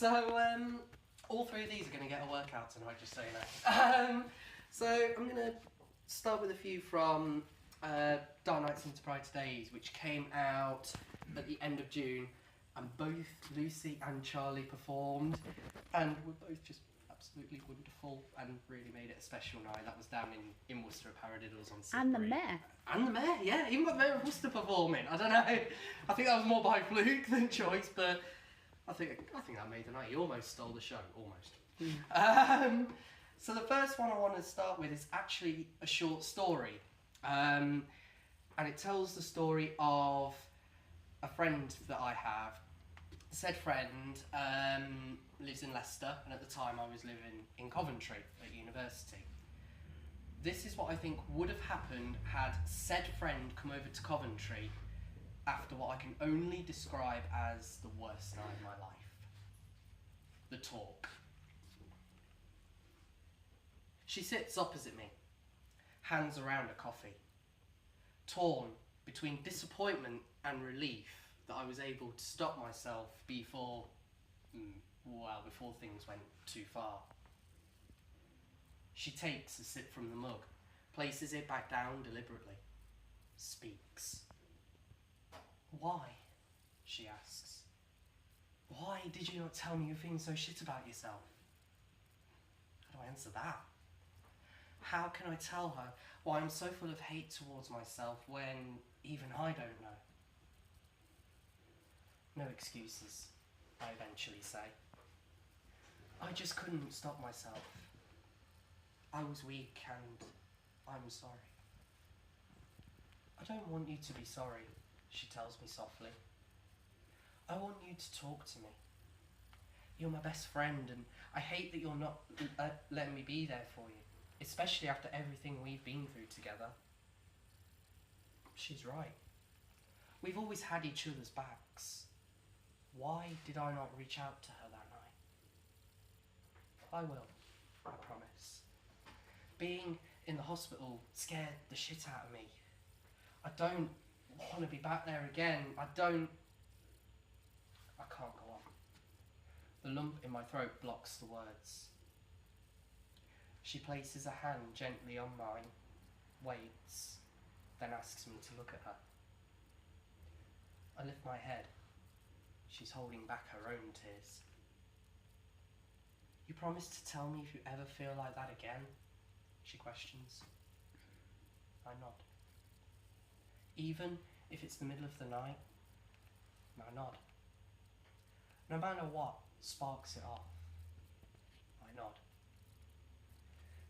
So, all three of these are going to get a workout tonight, just so you know. So, I'm going to start with a few from Dark Nights into Brighter Days, which came out at the end of June, and both Lucy and Charlie performed, and were both just absolutely wonderful and really made it a special night. That was down in Worcester at Paradiddles on Sunday. And the mayor. And the mayor, yeah, even got the mayor of Worcester performing. I don't know. I think that was more by fluke than choice, but I think that made the night. He almost stole the show, almost. So the first one I want to start with is actually a short story, and it tells the story of a friend that I have. Said friend lives in Leicester, and at the time I was living in Coventry at university. This is what I think would have happened had said friend come over to Coventry after what I can only describe as the worst night of my life. The talk. She sits opposite me, hands around a coffee, torn between disappointment and relief that I was able to stop myself before things went too far. She takes a sip from the mug, places it back down deliberately, speaks. "Why?" she asks. "Why did you not tell me you're feeling so shit about yourself?" How do I answer that? How can I tell her why I'm so full of hate towards myself when even I don't know? No excuses, I eventually say. I just couldn't stop myself. I was weak and I'm sorry. "I don't want you to be sorry," she tells me softly. "I want you to talk to me. You're my best friend, and I hate that you're not letting me be there for you, especially after everything we've been through together." She's right. We've always had each other's backs. Why did I not reach out to her that night? I will, I promise. Being in the hospital scared the shit out of me. I don't want to be back there again. I can't go on. The lump in my throat blocks the words. She places a hand gently on mine, waits, then asks me to look at her. I lift my head. She's holding back her own tears. "You promise to tell me if you ever feel like that again?" she questions. I nod. "Even if it's the middle of the night?" I nod. "No matter what sparks it off?" I nod.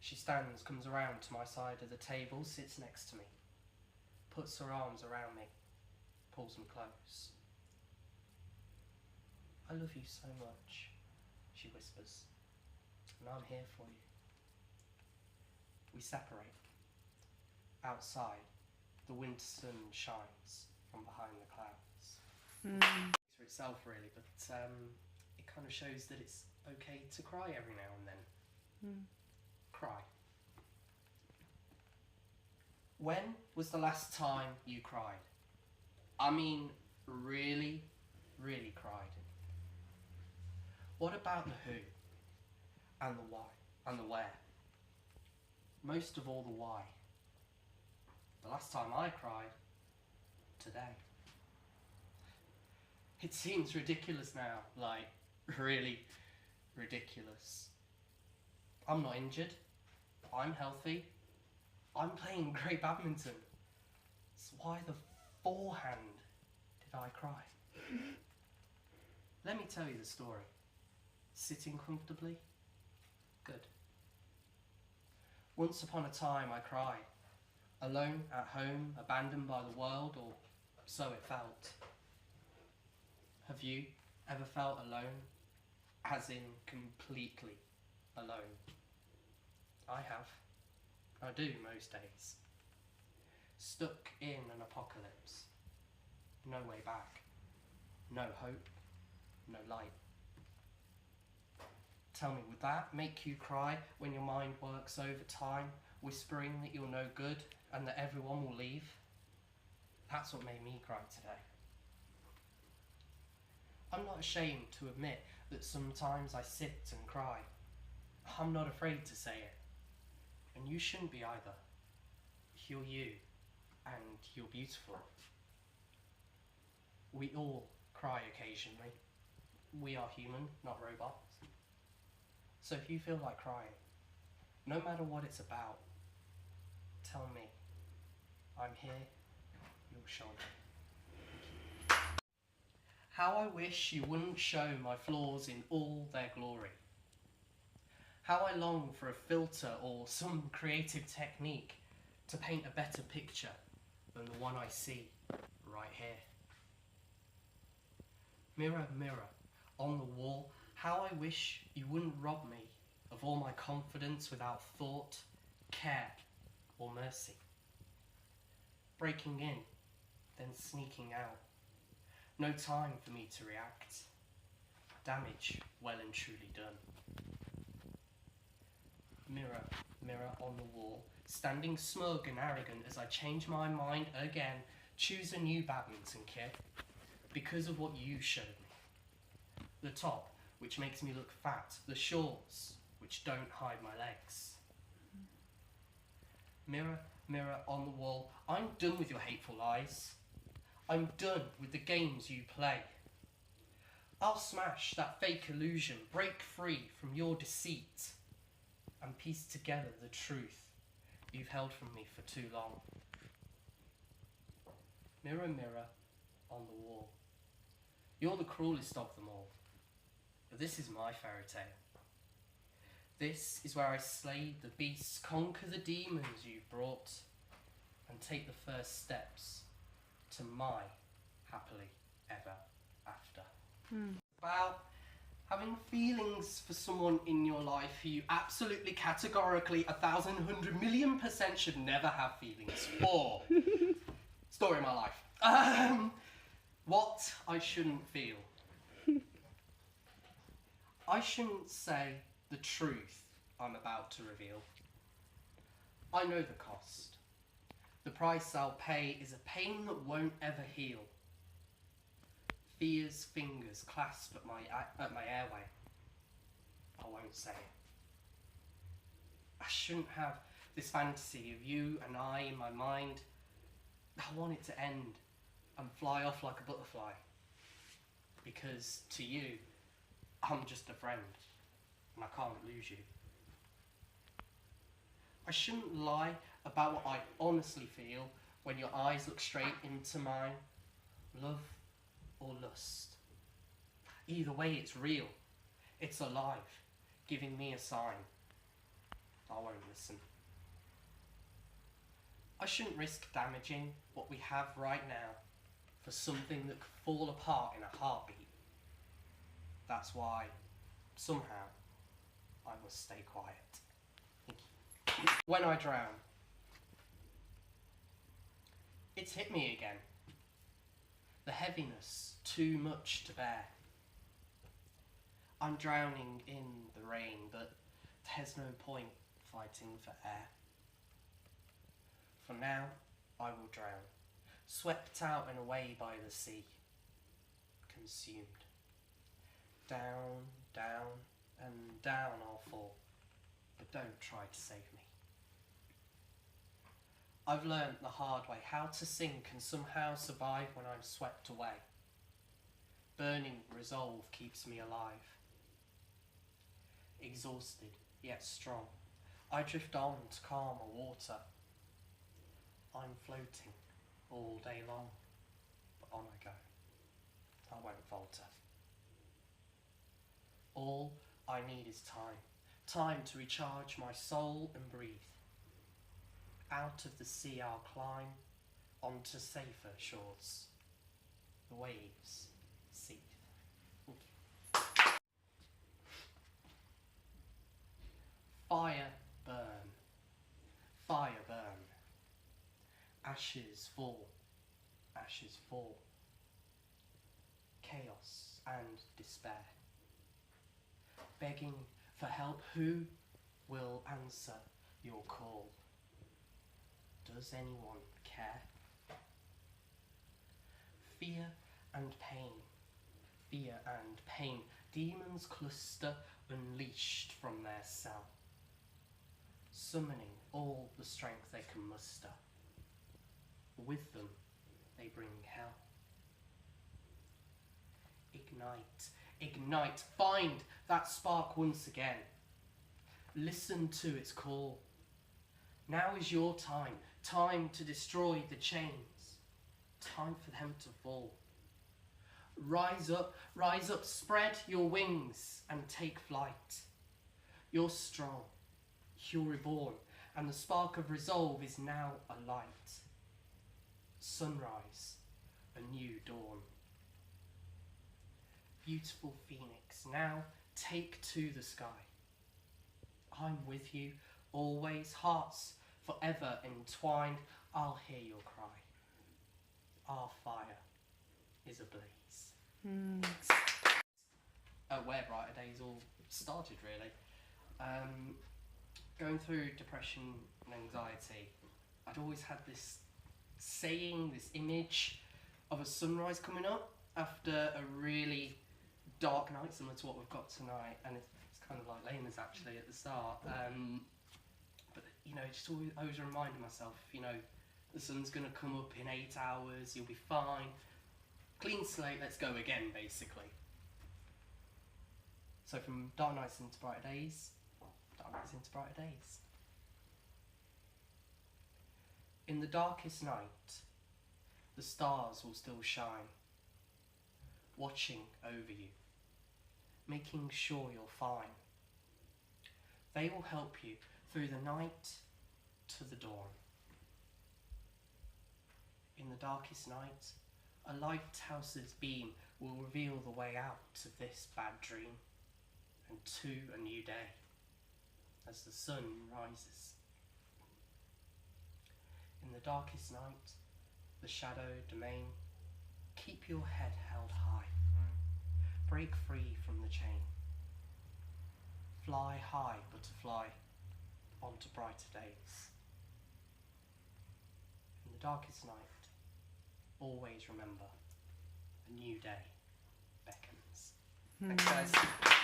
She stands, comes around to my side of the table, sits next to me, puts her arms around me, pulls me close. "I love you so much," she whispers, "and I'm here for you." We separate. Outside, the winter sun shines from behind the clouds. It's for itself, really, but it kind of shows that it's okay to cry every now and then. Cry. When was the last time you cried? I mean, really, really cried. What about the who, and the why, and the where? Most of all, the why. The last time I cried, today. It seems ridiculous now, like, really ridiculous. I'm not injured. I'm healthy. I'm playing great badminton. So why the forehand did I cry? Let me tell you the story. Sitting comfortably? Good. Once upon a time I cried. Alone at home, abandoned by the world, or so it felt. Have you ever felt alone? As in completely alone? I have. I do most days. Stuck in an apocalypse. No way back. No hope. No light. Tell me, would that make you cry when your mind works overtime, whispering that you're no good and that everyone will leave? That's what made me cry today. I'm not ashamed to admit that sometimes I sit and cry. I'm not afraid to say it, and you shouldn't be either. You're you, and you're beautiful. We all cry occasionally. We are human, not robots. So if you feel like crying, no matter what it's about, tell me. I'm here, you'll show me. How I wish you wouldn't show my flaws in all their glory. How I long for a filter or some creative technique to paint a better picture than the one I see right here. Mirror, mirror, on the wall, how I wish you wouldn't rob me of all my confidence without thought, care, or mercy. Breaking in, then sneaking out. No time for me to react. Damage well and truly done. Mirror, mirror on the wall, standing smug and arrogant as I change my mind again, choose a new badminton kit because of what you showed me. The top, which makes me look fat, the shorts, which don't hide my legs. Mirror, mirror on the wall, I'm done with your hateful lies. I'm done with the games you play. I'll smash that fake illusion, break free from your deceit, and piece together the truth you've held from me for too long. Mirror, mirror on the wall, you're the cruelest of them all, but this is my fairy tale. This is where I slay the beasts, conquer the demons you've brought, and take the first steps to my happily ever after. About having feelings for someone in your life who you absolutely categorically 1,100,000,000% should never have feelings for. Story of my life. What I shouldn't feel. I shouldn't say the truth I'm about to reveal. I know the cost. The price I'll pay is a pain that won't ever heal. Fear's fingers clasp at my airway. I won't say it. I shouldn't have this fantasy of you and I in my mind. I want it to end and fly off like a butterfly. Because to you, I'm just a friend and I can't lose you. I shouldn't lie about what I honestly feel when your eyes look straight into mine. Love or lust. Either way, it's real. It's alive, giving me a sign. I won't listen. I shouldn't risk damaging what we have right now for something that could fall apart in a heartbeat. That's why, somehow, I must stay quiet. When I drown, it's hit me again. The heaviness, too much to bear. I'm drowning in the rain, but there's no point fighting for air. For now, I will drown, swept out and away by the sea, consumed. Down, down, and down I'll fall, but don't try to save me. I've learnt the hard way how to sink and somehow survive when I'm swept away. Burning resolve keeps me alive. Exhausted, yet strong, I drift on to calmer water. I'm floating all day long, but on I go. I won't falter. All I need is time. Time to recharge my soul and breathe. Out of the sea I'll climb, onto safer shores. The waves seethe. Fire burn, fire burn. Ashes fall, ashes fall. Chaos and despair. Begging for help, who will answer your call? Does anyone care? Fear and pain demons cluster unleashed from their cell, summoning all the strength they can muster. With them they bring hell. Ignite, ignite, find that spark once again. Listen to its call. Now is your time, time to destroy the chains, time for them to fall. Rise up, spread your wings and take flight. You're strong, you're reborn, and the spark of resolve is now alight. Sunrise, a new dawn. Beautiful phoenix, now take to the sky. I'm with you, always, hearts forever entwined. I'll hear your cry. Our fire is ablaze. Where Brighter Days all started, really. Going through depression and anxiety, I'd always had this saying, this image of a sunrise coming up after a really dark night, similar to what we've got tonight, and it's kind of like Lena's actually at the start. But you know, just always reminding myself, you know, the sun's gonna come up in 8 hours, you'll be fine. Clean slate, let's go again, basically. So from dark nights into brighter days, dark nights into brighter days. In the darkest night, the stars will still shine, watching over you, making sure you're fine. They will help you through the night to the dawn. In the darkest night, a lighthouse's beam will reveal the way out of this bad dream and to a new day as the sun rises. In the darkest night, the shadow domain, keep your head held high. Break free from the chain. Fly high, butterfly, onto brighter days. In the darkest night, always remember, a new day beckons. Thanks, guys.